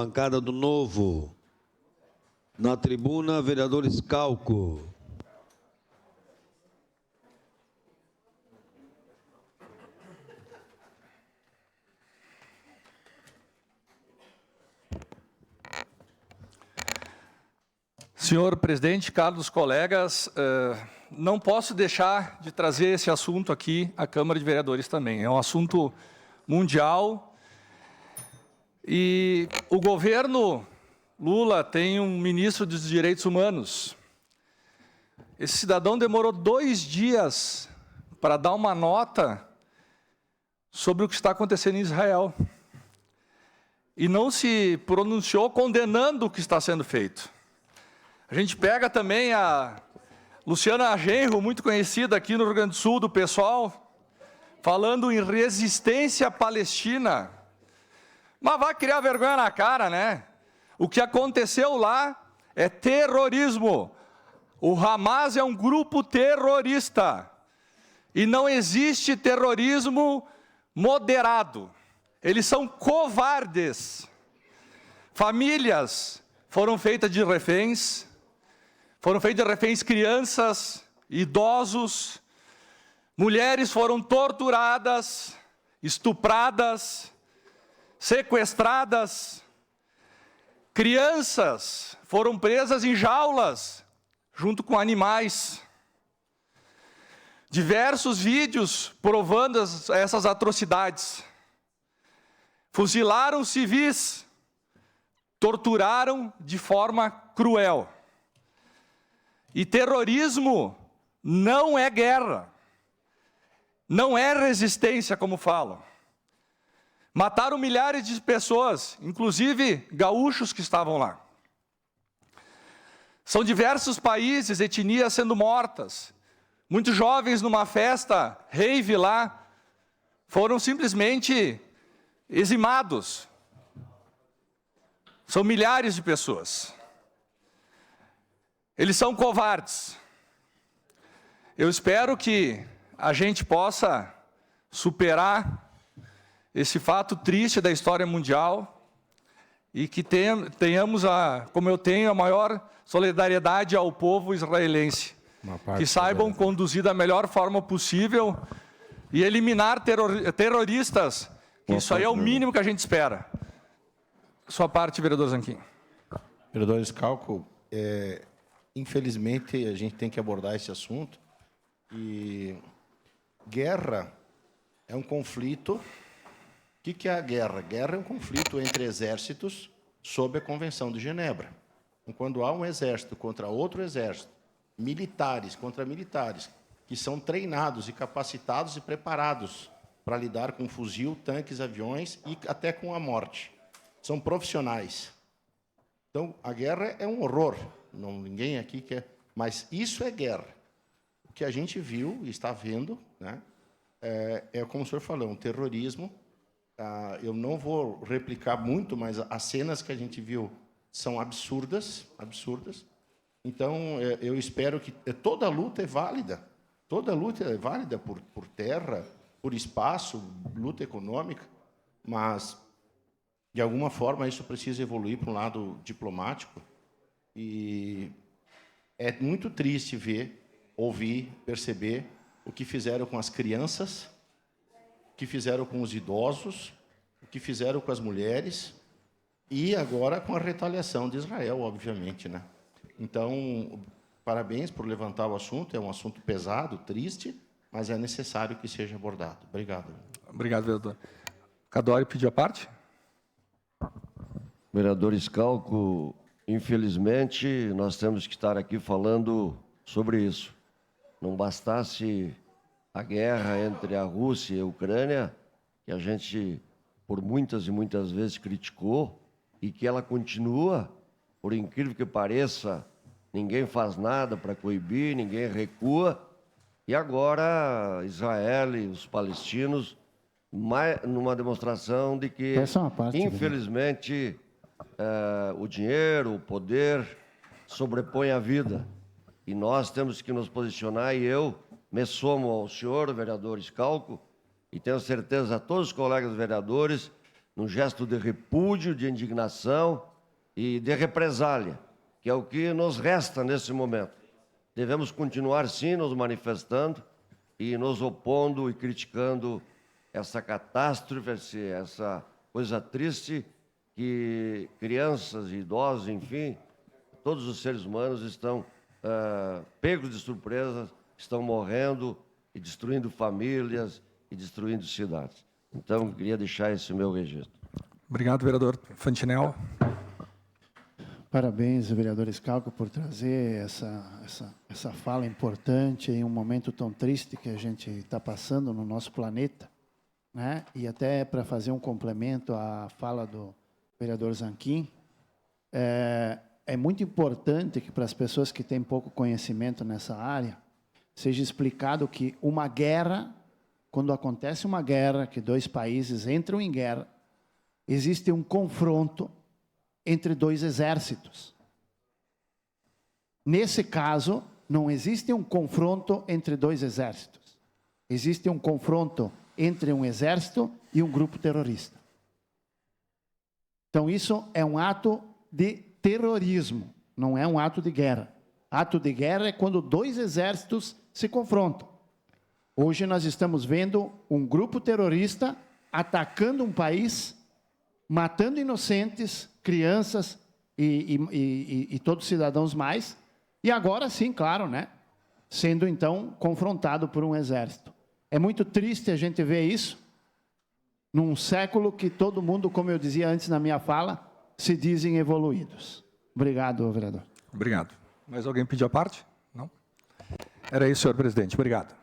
Bancada do Novo. Na tribuna, vereador Scalco. Senhor presidente, caros colegas, não posso deixar de trazer esse assunto aqui à Câmara de Vereadores também. É um assunto mundial e o governo Lula tem um ministro dos Direitos Humanos. Esse cidadão demorou 2 dias para dar uma nota sobre o que está acontecendo em Israel e não se pronunciou condenando o que está sendo feito. A gente pega também a Luciana Genro, muito conhecida aqui no Rio Grande do Sul, do pessoal, falando em resistência palestina. Mas vai criar vergonha na cara, né? O que aconteceu lá é terrorismo. O Hamas é um grupo terrorista. E não existe terrorismo moderado. Eles são covardes. Famílias foram feitas de reféns. Foram feitas de reféns crianças, idosos, mulheres foram torturadas, estupradas, sequestradas, crianças foram presas em jaulas, junto com animais. Diversos vídeos provando essas atrocidades. Fuzilaram civis, torturaram de forma cruel. E terrorismo não é guerra, não é resistência, como falam. Mataram milhares de pessoas, inclusive gaúchos que estavam lá. São diversos países, etnias sendo mortas. Muitos jovens numa festa, rave lá, foram simplesmente eximados. São milhares de pessoas. Eles são covardes. Eu espero que a gente possa superar esse fato triste da história mundial e que tenhamos, como eu tenho, a maior solidariedade ao povo israelense. Que saibam conduzir da melhor forma possível e eliminar terroristas. Isso aí é o mínimo que a gente espera. Sua parte, vereador Zanquim. Vereador Scalco, infelizmente, a gente tem que abordar esse assunto. E guerra é um conflito. O que é a guerra? Guerra é um conflito entre exércitos sob a Convenção de Genebra. Então, quando há um exército contra outro exército, militares contra militares, que são treinados e capacitados e preparados para lidar com fuzil, tanques, aviões e até com a morte. São profissionais. Então, a guerra é um horror. Ninguém aqui quer, mas isso é guerra. O que a gente viu e está vendo, né, é como o senhor falou, um terrorismo. Eu não vou replicar muito, mas as cenas que a gente viu são absurdas, absurdas. Então, eu espero que toda luta é válida. Toda luta é válida por terra, por espaço, luta econômica, mas, de alguma forma, isso precisa evoluir para um lado diplomático. E é muito triste ver, ouvir, perceber o que fizeram com as crianças, o que fizeram com os idosos, o que fizeram com as mulheres e agora com a retaliação de Israel, obviamente, né? Então, parabéns por levantar o assunto. É um assunto pesado, triste, mas é necessário que seja abordado. Obrigado. Obrigado, vereador. Cadório pediu a parte? Vereador Scalco, infelizmente, nós temos que estar aqui falando sobre isso. Não bastasse a guerra entre a Rússia e a Ucrânia, que a gente, por muitas e muitas vezes, criticou, e que ela continua, por incrível que pareça, ninguém faz nada para coibir, ninguém recua, e agora Israel e os palestinos, numa demonstração de que, infelizmente, o dinheiro, o poder, sobrepõe a vida. E nós temos que nos posicionar, e eu me somo ao senhor, vereador Scalco, e tenho certeza a todos os colegas vereadores, num gesto de repúdio, de indignação e de represália, que é o que nos resta nesse momento. Devemos continuar, sim, nos manifestando e nos opondo e criticando essa catástrofe, essa coisa triste que crianças, idosos, enfim, todos os seres humanos estão pegos de surpresa, estão morrendo e destruindo famílias e destruindo cidades. Então, queria deixar esse meu registro. Obrigado, vereador Fantinel. Parabéns, vereador Scalco, por trazer essa fala importante em um momento tão triste que a gente está passando no nosso planeta, né? E até para fazer um complemento à fala do vereador Zanquim, é muito importante que para as pessoas que têm pouco conhecimento nessa área, seja explicado que uma guerra, quando acontece uma guerra, que dois países entram em guerra, existe um confronto entre dois exércitos. Nesse caso, não existe um confronto entre dois exércitos. Existe um confronto entre um exército e um grupo terrorista. Então, isso é um ato de terrorismo, não é um ato de guerra. Ato de guerra é quando dois exércitos se confrontam. Hoje nós estamos vendo um grupo terrorista atacando um país, matando inocentes, crianças e todos os cidadãos mais, e agora sim, claro, né, sendo então confrontado por um exército. É muito triste a gente ver isso, num século que todo mundo, como eu dizia antes na minha fala, se dizem evoluídos. Obrigado, vereador. Obrigado. Mais alguém pediu a parte? Não? Era isso, senhor presidente. Obrigado.